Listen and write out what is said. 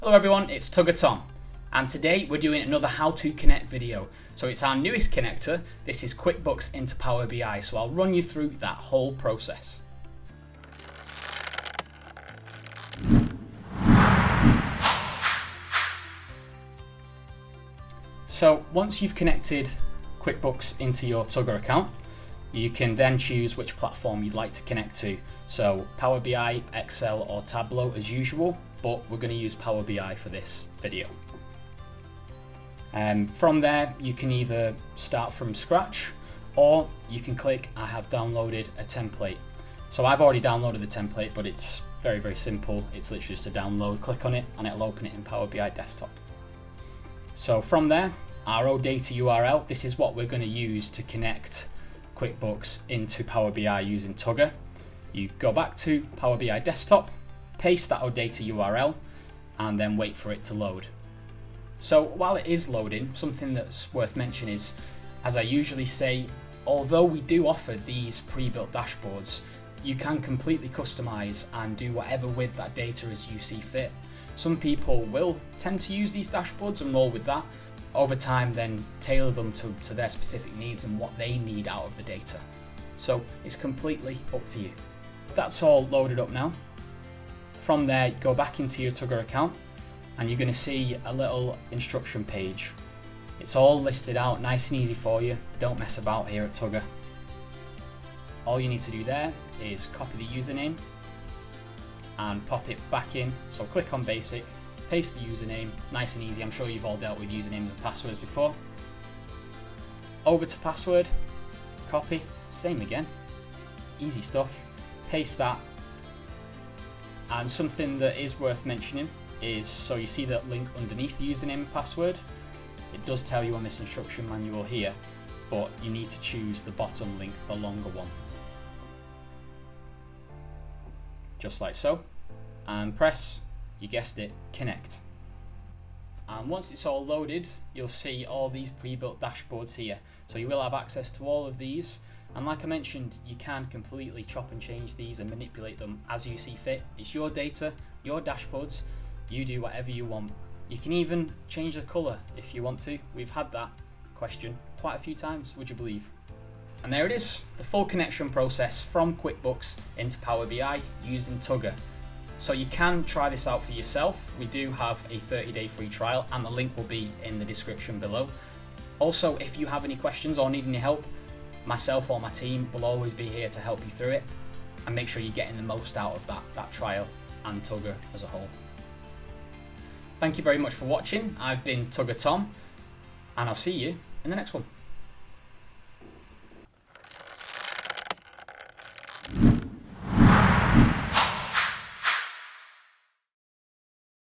Hello everyone, it's Tugger Tom, and today we're doing another how to connect video. So it's our newest connector. This is QuickBooks into Power BI, so I'll run you through that whole process. So once you've connected QuickBooks into your Tugger account, you can then choose which platform you'd like to connect to. So Power BI, Excel or Tableau as usual, but we're going to use Power BI for this video. From there, you can either start from scratch or you can click I have downloaded a template. So I've already downloaded the template, but it's very, very simple. It's literally just a download, click on it and it'll open it in Power BI desktop. So from there, our OData URL, this is what we're going to use to connect QuickBooks into Power BI using Tugger. You go back to Power BI desktop, paste that OData URL, and then wait for it to load. So while it is loading, something that's worth mentioning is, as I usually say, although we do offer these pre-built dashboards, you can completely customize and do whatever with that data as you see fit. Some people will tend to use these dashboards and roll with that. Over time, then tailor them to their specific needs and what they need out of the data. So it's completely up to you. That's all loaded up now. From there, go back into your Tugger account and you're going to see a little instruction page. It's all listed out nice and easy for you. Don't mess about here at Tugger. All you need to do there is copy the username and pop it back in. So click on basic, paste the username, nice and easy. I'm sure you've all dealt with usernames and passwords before. Over to password, copy, same again. Easy stuff. Paste that. And something that is worth mentioning is, so you see that link underneath the username and password. It does tell you on this instruction manual here, but you need to choose the bottom link, the longer one. Just like so. And press, you guessed it, connect. And once it's all loaded, you'll see all these pre-built dashboards here. So you will have access to all of these. And like I mentioned, you can completely chop and change these and manipulate them as you see fit. It's your data, your dashboards, you do whatever you want. You can even change the color if you want to. We've had that question quite a few times, would you believe? And there it is, the full connection process from QuickBooks into Power BI using Tugger. So you can try this out for yourself. We do have a 30-day free trial and the link will be in the description below. Also, if you have any questions or need any help, myself or my team will always be here to help you through it and make sure you're getting the most out of that trial and Tugger as a whole. Thank you very much for watching. I've been Tugger Tom and I'll see you in the next one.